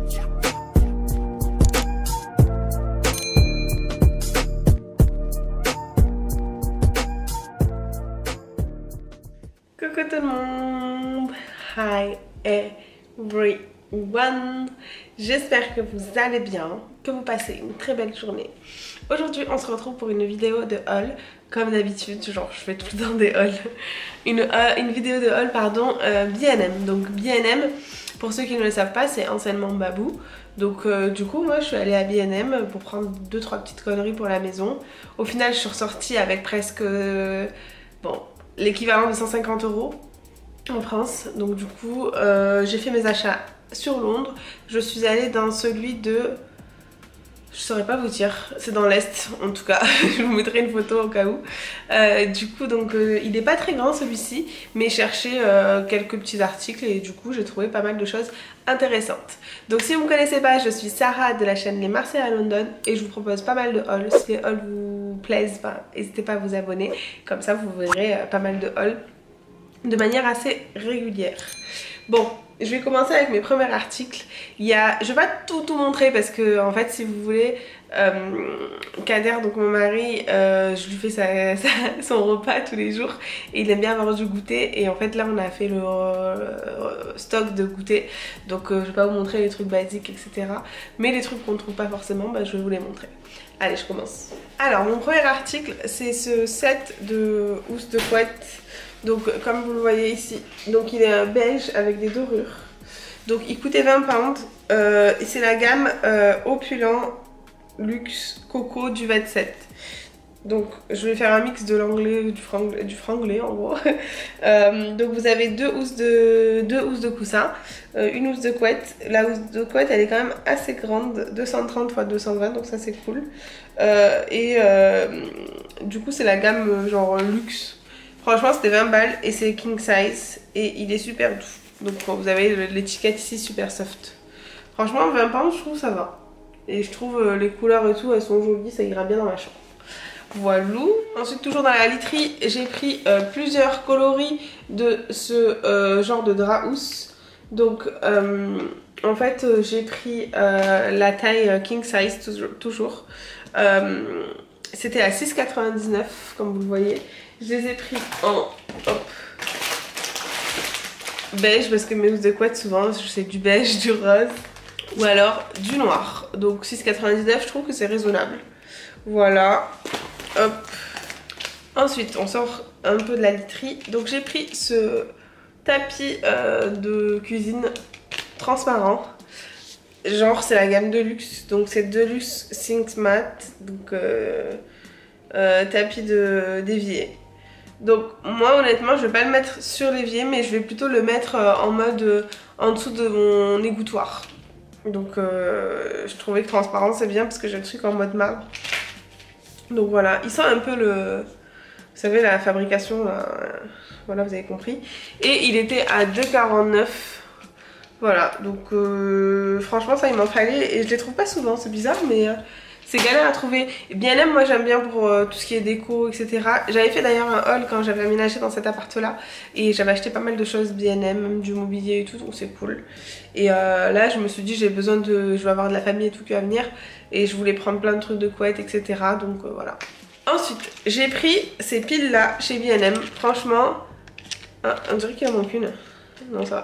Coucou tout le monde, hi everyone, j'espère que vous allez bien, que vous passez une très belle journée. Aujourd'hui on se retrouve pour une vidéo de haul, comme d'habitude, genre je fais tout le temps des hauls. Une vidéo de haul pardon, B&M. Donc B&M, pour ceux qui ne le savent pas, c'est anciennement Babou. Donc du coup moi je suis allée à B&M pour prendre 2-3 petites conneries pour la maison. Au final je suis ressortie avec presque, bon, l'équivalent de 150 € en France. Donc du coup j'ai fait mes achats sur Londres. Je suis allée dans celui de... je saurais pas vous dire, c'est dans l'Est en tout cas. Je vous mettrai une photo au cas où. Du coup donc il est pas très grand celui-ci, mais j'ai cherché quelques petits articles et du coup j'ai trouvé pas mal de choses intéressantes. Donc si vous me connaissez pas, je suis Sarah de la chaîne Les Marseillais à London et je vous propose pas mal de hauls. Si les hauls vous plaisent, n'hésitez pas à vous abonner, comme ça vous verrez pas mal de hauls de manière assez régulière. Bon, je vais commencer avec mes premiers articles. Je vais pas tout montrer parce que en fait si vous voulez, Kader, donc mon mari, je lui fais son repas tous les jours et il aime bien avoir du goûter, et en fait là on a fait le stock de goûter, donc je vais pas vous montrer les trucs basiques etc, mais les trucs qu'on ne trouve pas forcément, je vais vous les montrer. Allez, je commence. Alors mon premier article c'est ce set de housse de couette. Donc comme vous le voyez ici, donc il est beige avec des dorures. Donc il coûtait 20 pounds et c'est la gamme opulent luxe coco du 27. Donc je vais faire un mix de l'anglais, du franglais en gros. Donc vous avez deux housses de coussin, une housse de couette. La housse de couette elle est quand même assez grande, 230 x 220, donc ça c'est cool. Du coup c'est la gamme genre luxe. Franchement c'était 20 balles et c'est king size et il est super doux. Donc vous avez l'étiquette ici super soft. Franchement 20 pounds je trouve ça va. Et je trouve les couleurs et tout elles sont jolies, ça ira bien dans ma chambre. Voilà. Ensuite toujours dans la literie j'ai pris plusieurs coloris de ce genre de drap housse. Donc en fait j'ai pris la taille king size toujours. C'était à 6,99 comme vous le voyez. Je les ai pris en beige parce que mes housses de couette souvent c'est du beige, du rose ou alors du noir. Donc 6,99 je trouve que c'est raisonnable. Voilà. Hop. Ensuite on sort un peu de la literie. Donc j'ai pris ce tapis de cuisine transparent. Genre c'est la gamme de luxe. Donc c'est Deluxe Things Matte. Donc tapis d'évier. Donc moi honnêtement je vais pas le mettre sur l'évier, mais je vais plutôt le mettre en mode en dessous de mon égouttoir. Donc je trouvais que transparent c'est bien parce que j'ai le truc en mode marbre. Donc voilà, il sent un peu le... vous savez la fabrication là, voilà vous avez compris. Et il était à 2,49 €. Voilà, donc franchement ça il m'en fallait et je les trouve pas souvent, c'est bizarre mais... c'est galère à trouver. B&M moi j'aime bien pour tout ce qui est déco etc. J'avais fait d'ailleurs un haul quand j'avais aménagé dans cet appart là et j'avais acheté pas mal de choses B&M, même du mobilier et tout, donc c'est cool. Et là je me suis dit j'ai besoin de... je vais avoir de la famille et tout qui va venir et je voulais prendre plein de trucs de couette etc. Donc voilà. Ensuite j'ai pris ces piles là chez B&M. Franchement, on dirait qu'il en manque une. Non ça va.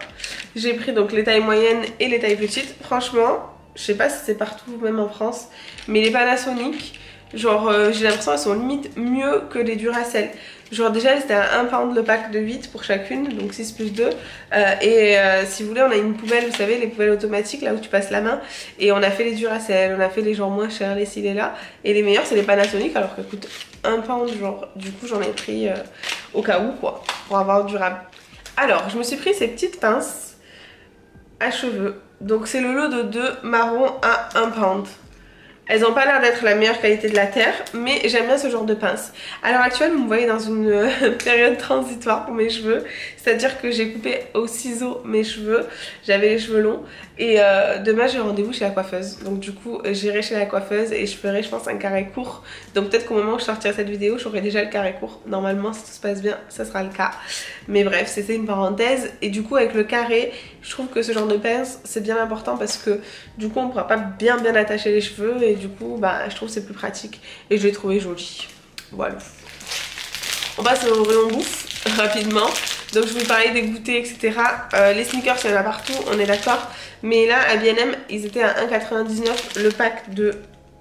J'ai pris donc les tailles moyennes et les tailles petites. Franchement je sais pas si c'est partout, même en France, mais les Panasonic, genre j'ai l'impression qu'elles sont limite mieux que les Duracell. Genre déjà c'était à 1 pound le pack de 8 pour chacune, donc 6 plus 2. Si vous voulez on a une poubelle, vous savez les poubelles automatiques là où tu passes la main. Et on a fait les Duracell, on a fait les genre moins chers, les ci les là. Et les meilleurs c'est les Panasonic alors qu'elles coûtent 1 pound genre. Du coup j'en ai pris au cas où quoi, pour avoir durable. Alors je me suis pris ces petites pinces à cheveux. Donc c'est le lot de 2 marrons à 1 pound. Elles n'ont pas l'air d'être la meilleure qualité de la terre, mais j'aime bien ce genre de pince. À l'heure actuelle, vous me voyez dans une période transitoire pour mes cheveux. C'est-à-dire que j'ai coupé au ciseau mes cheveux. J'avais les cheveux longs. Et demain j'ai rendez-vous chez la coiffeuse. Donc du coup j'irai chez la coiffeuse et je ferai je pense un carré court. Donc peut-être qu'au moment où je sortirai cette vidéo j'aurai déjà le carré court. Normalement si tout se passe bien ça sera le cas. Mais bref c'était une parenthèse. Et du coup avec le carré je trouve que ce genre de pince c'est bien important parce que du coup on pourra pas bien attacher les cheveux. Et du coup bah je trouve c'est plus pratique. Et je l'ai trouvé joli. Voilà. On passe au rayon bouffe rapidement. Donc je vais vous parler des goûters etc. Les sneakers il y en a partout on est d'accord. Mais là à B&M ils étaient à 1,99 le pack de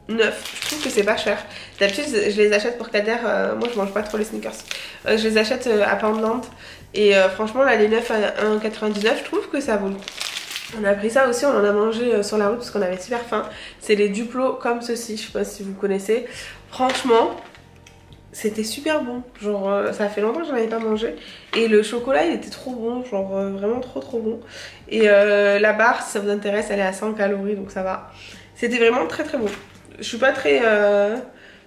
9. Je trouve que c'est pas cher. D'habitude je les achète pour Kader. Moi je mange pas trop les sneakers. Je les achète à Poundland. Et franchement là les 9 à 1,99 je trouve que ça vaut le coup. On a pris ça aussi, on en a mangé sur la route parce qu'on avait super faim. C'est les Duplo comme ceci, je sais pas si vous connaissez. Franchement c'était super bon, genre ça fait longtemps que j'en avais pas mangé. Et le chocolat il était trop bon, genre vraiment trop bon. Et la barre si ça vous intéresse elle est à 100 calories donc ça va. C'était vraiment très bon. Je suis pas très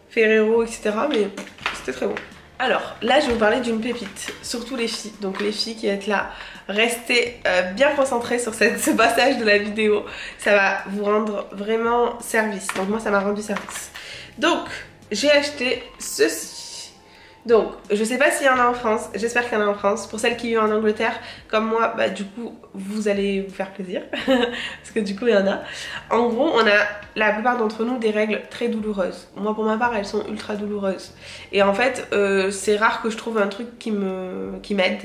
Ferrero etc mais c'était très bon. Alors là je vais vous parler d'une pépite, surtout les filles. Donc les filles qui êtes là, restez bien concentrées sur ce passage de la vidéo. Ça va vous rendre vraiment service. Donc moi ça m'a rendu service. Donc j'ai acheté ceci. Donc je sais pas s'il y en a en France, j'espère qu'il y en a en France. Pour celles qui vivent en Angleterre comme moi, bah du coup vous allez vous faire plaisir parce que du coup il y en a. En gros on a la plupart d'entre nous des règles très douloureuses. Moi pour ma part elles sont ultra douloureuses. Et en fait c'est rare que je trouve un truc qui m'aide.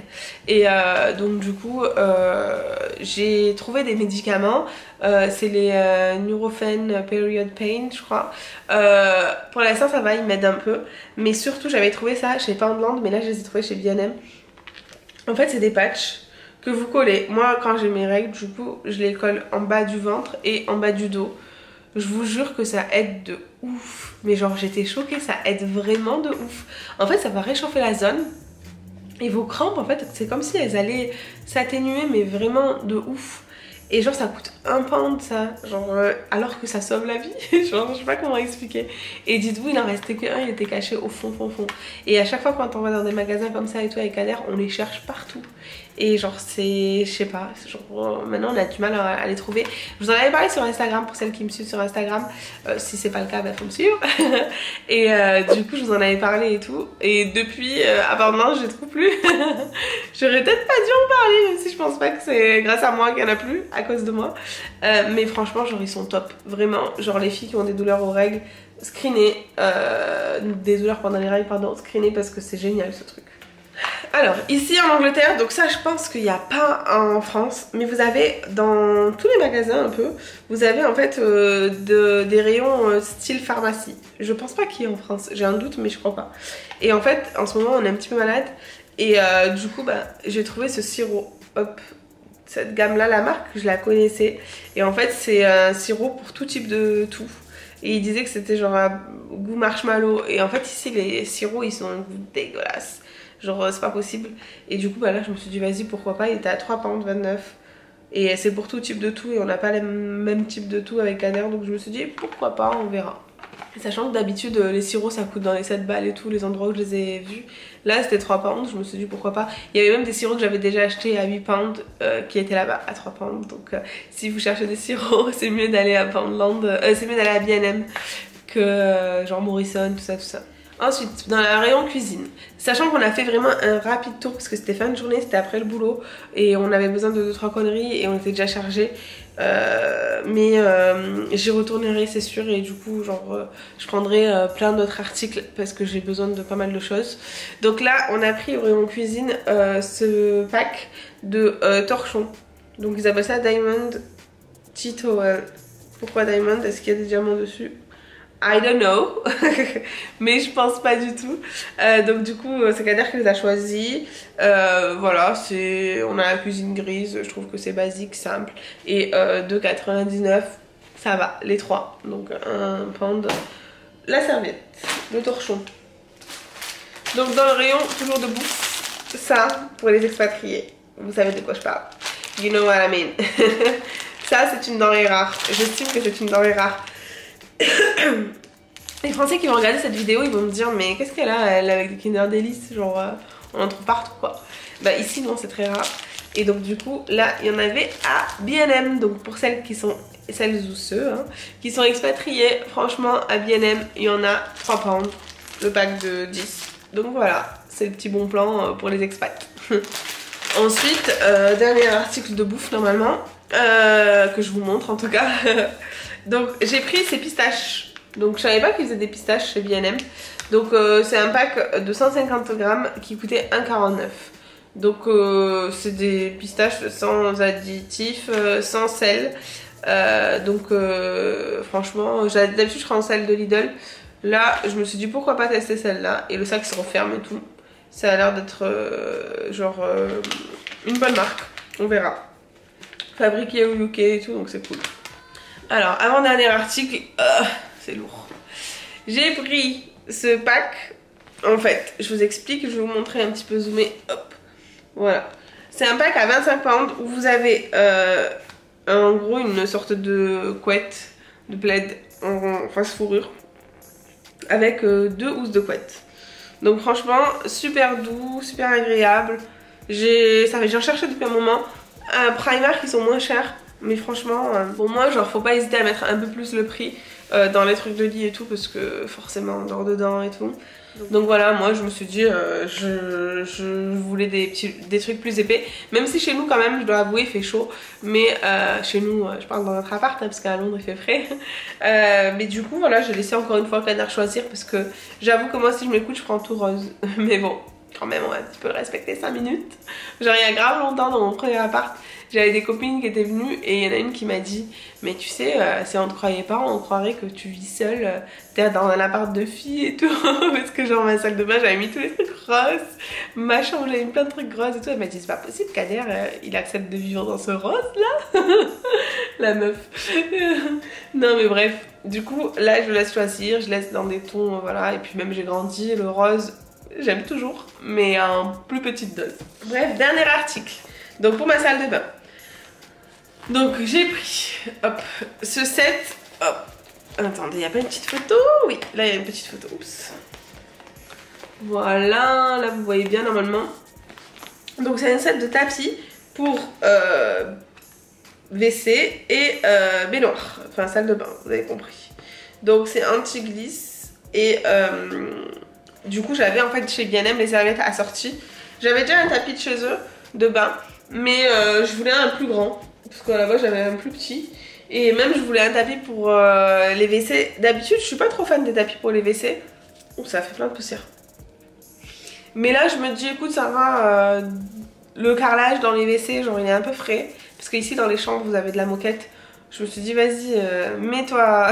Et donc du coup j'ai trouvé des médicaments. C'est les Nurofen Period Pain je crois. Pour l'instant ça va, ils m'aident un peu. Mais surtout j'avais trouvé ça chez Poundland, mais là je les ai trouvés chez B&M. En fait c'est des patchs que vous collez. Moi quand j'ai mes règles du coup je les colle en bas du ventre et en bas du dos. Je vous jure que ça aide de ouf. Mais genre j'étais choquée, ça aide vraiment de ouf. En fait ça va réchauffer la zone. Et vos crampes en fait c'est comme si elles allaient s'atténuer mais vraiment de ouf. Et genre ça coûte £1 ça, genre alors que ça sauve la vie, genre je sais pas comment expliquer. Et dites-vous il en restait qu'un, il était caché au fond. Et à chaque fois quand on va dans des magasins comme ça et tout avec Kader, on les cherche partout. Et genre c'est, je sais pas, genre maintenant on a du mal à les trouver. Je vous en avais parlé sur Instagram pour celles qui me suivent sur Instagram. Si c'est pas le cas, bah faut me suivre. Et du coup je vous en avais parlé et tout. Et depuis, apparemment je les trouve plus. J'aurais peut-être pas dû en parler, même si je pense pas que c'est grâce à moi qu'il y en a plus, à cause de moi. Mais franchement genre ils sont top. Vraiment, genre les filles qui ont des douleurs aux règles, screenez, des douleurs pendant les règles, pardon, screenez parce que c'est génial ce truc. Alors ici en Angleterre, donc ça je pense qu'il n'y a pas en France, mais vous avez dans tous les magasins un peu, vous avez en fait des rayons style pharmacie. Je pense pas qu'il y ait en France, j'ai un doute mais je crois pas. Et en fait en ce moment on est un petit peu malade et du coup bah, j'ai trouvé ce sirop, hop, cette gamme là, la marque je la connaissais. Et en fait c'est un sirop pour tout type de tout. Et il disait que c'était genre un goût marshmallow. Et en fait ici les sirops ils sont un goût dégueulasse. Genre c'est pas possible. Et du coup bah là je me suis dit vas-y pourquoi pas. Il était à £3,29. Et c'est pour tout type de tout. Et on n'a pas le même type de tout avec Kader. Donc je me suis dit pourquoi pas, on verra. Sachant que d'habitude les sirops ça coûte dans les 7 balles et tout, les endroits où je les ai vus. Là c'était £3, je me suis dit pourquoi pas. Il y avait même des sirops que j'avais déjà achetés à £8 qui étaient là-bas à £3. Donc si vous cherchez des sirops c'est mieux d'aller à Poundland, c'est mieux d'aller à B&M que genre Morrison, tout ça. Ensuite, dans la rayon cuisine, sachant qu'on a fait vraiment un rapide tour parce que c'était fin de journée, c'était après le boulot et on avait besoin de 2-3 conneries et on était déjà chargé. Mais j'y retournerai c'est sûr et du coup genre je prendrai plein d'autres articles parce que j'ai besoin de pas mal de choses. Donc là on a pris au rayon cuisine ce pack de torchons. Donc ils appellent ça Diamond Tea Towel. Pourquoi Diamond? Est-ce qu'il y a des diamants dessus? I don't know, mais je pense pas du tout. Donc du coup c'est Kader qui les a choisis. Voilà, on a la cuisine grise, je trouve que c'est basique, simple. Et 2,99 ça va, les trois. Donc £1. La serviette, le torchon. Donc dans le rayon toujours de bouffe, ça pour les expatriés. Vous savez de quoi je parle. You know what I mean. Ça c'est une denrée rare, j'estime que c'est une denrée rare. Les Français qui vont regarder cette vidéo ils vont me dire mais qu'est-ce qu'elle a elle avec des Kinder Delice, genre on en trouve partout quoi. Bah ici non c'est très rare. Et donc du coup là il y en avait à B&M. Donc pour celles ou ceux hein, qui sont expatriés, franchement à B&M il y en a 3 pounds le pack de 10. Donc voilà, c'est le petit bon plan pour les expats. Ensuite, dernier article de bouffe normalement, que je vous montre en tout cas. Donc j'ai pris ces pistaches. Donc je savais pas qu'ils faisaient des pistaches chez B&M. Donc c'est un pack de 150 grammes qui coûtait 1,49. Donc c'est des pistaches sans additifs, sans sel. Donc franchement, d'habitude je prends celle de Lidl. Là je me suis dit pourquoi pas tester celle-là. Et le sac se referme et tout. Ça a l'air d'être une bonne marque. On verra. Fabriqué au UK et tout, donc c'est cool. Alors, avant-dernier article, c'est lourd. J'ai pris ce pack. En fait, je vous explique, je vais vous montrer un petit peu zoomé. Hop, voilà. C'est un pack à 25 pounds où vous avez en gros une sorte de couette, de plaid en face fourrure avec 2 housses de couette. Donc franchement, super doux, super agréable. J'en cherchais depuis un moment. Primark qui sont moins chers. Mais franchement, pour moi, genre faut pas hésiter à mettre un peu plus le prix dans les trucs de lit et tout. Parce que forcément on dort dedans et tout. Donc voilà, moi je me suis dit, je voulais des trucs plus épais. Même si chez nous quand même, je dois avouer, il fait chaud. Mais chez nous, je parle dans notre appart, hein, parce qu'à Londres il fait frais. Mais du coup, voilà, j'ai laissé encore une fois Canard choisir. Parce que j'avoue que moi si je m'écoute, je prends tout rose. Mais bon, quand même, on va un petit peu respecter 5 minutes. Genre il y a grave longtemps dans mon premier appart, j'avais des copines qui étaient venues et il y en a une qui m'a dit mais tu sais, si on te croyait pas, on croirait que tu vis seule, t'es dans un appart de filles et tout. Parce que genre ma salle de bain j'avais mis tous les trucs roses, ma chambre j'avais mis plein de trucs roses et tout. Elle m'a dit c'est pas possible, Kader il accepte de vivre dans ce rose là. La meuf. Non mais bref, du coup là je laisse choisir, je laisse dans des tons voilà. Et puis même j'ai grandi, le rose j'aime toujours, mais en plus petite dose. Bref, dernier article. Donc pour ma salle de bain. Donc j'ai pris, hop, ce set, hop. Attendez, il n'y a pas une petite photo? Oui, là il y a une petite photo, oups. Voilà, là vous voyez bien normalement. Donc c'est un set de tapis pour WC et baignoire, enfin salle de bain, vous avez compris. Donc c'est anti-glisse et du coup j'avais en fait chez B&M les serviettes assorties. J'avais déjà un tapis de chez eux de bain, mais je voulais un plus grand parce que là-bas j'avais un plus petit. Et même je voulais un tapis pour les WC. D'habitude je suis pas trop fan des tapis pour les WC. Ouh, ça fait plein de poussière. Mais là je me dis écoute ça va, le carrelage dans les WC genre il est un peu frais. Parce que ici dans les chambres vous avez de la moquette. Je me suis dit vas-y mets-toi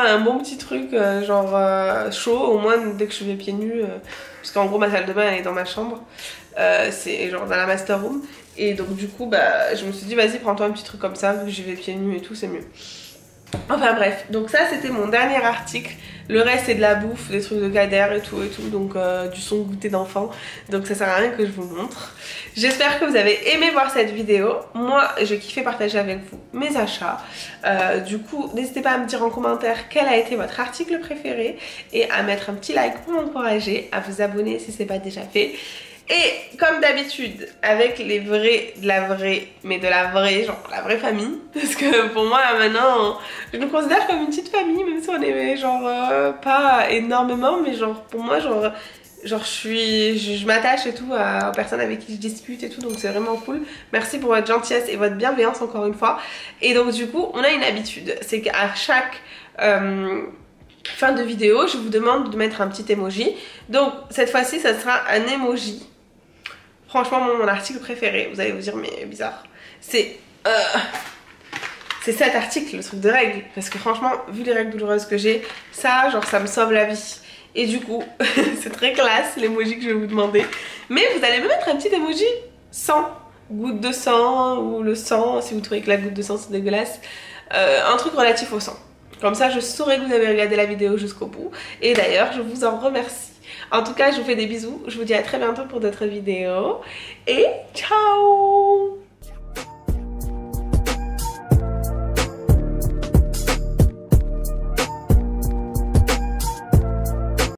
un bon petit truc genre chaud au moins dès que je vais pieds nus. Parce qu'en gros ma salle de bain elle est dans ma chambre. C'est genre dans la master room. Et donc du coup bah je me suis dit vas-y prends-toi un petit truc comme ça, vu que j'y vais pieds nus et tout c'est mieux. Enfin bref, donc ça c'était mon dernier article. Le reste c'est de la bouffe, des trucs de Kader et tout donc du son goûter d'enfant. Donc ça sert à rien que je vous montre. J'espère que vous avez aimé voir cette vidéo. Moi j'ai kiffé partager avec vous mes achats. Du coup n'hésitez pas à me dire en commentaire quel a été votre article préféré. Et à mettre un petit like pour m'encourager, à vous abonner si ce n'est pas déjà fait. Et comme d'habitude, avec les vrais, de la vraie genre la vraie famille. Parce que pour moi là maintenant, je me considère comme une petite famille, même si on est genre pas énormément, mais genre pour moi genre je m'attache et tout aux personnes avec qui je discute et tout, donc c'est vraiment cool. Merci pour votre gentillesse et votre bienveillance encore une fois. Et donc du coup, on a une habitude, c'est qu'à chaque fin de vidéo, je vous demande de mettre un petit emoji. Donc cette fois-ci, ça sera un emoji. Franchement, mon article préféré, vous allez vous dire, mais bizarre. C'est cet article, le truc de règles. Parce que franchement, vu les règles douloureuses que j'ai, ça, genre, ça me sauve la vie. Et du coup, c'est très classe l'emoji que je vais vous demander. Mais vous allez me mettre un petit emoji sang. Goutte de sang ou le sang, si vous trouvez que la goutte de sang c'est dégueulasse. Un truc relatif au sang. Comme ça, je saurai que vous avez regardé la vidéo jusqu'au bout. Et d'ailleurs, je vous en remercie. En tout cas, je vous fais des bisous. Je vous dis à très bientôt pour d'autres vidéos. Et ciao!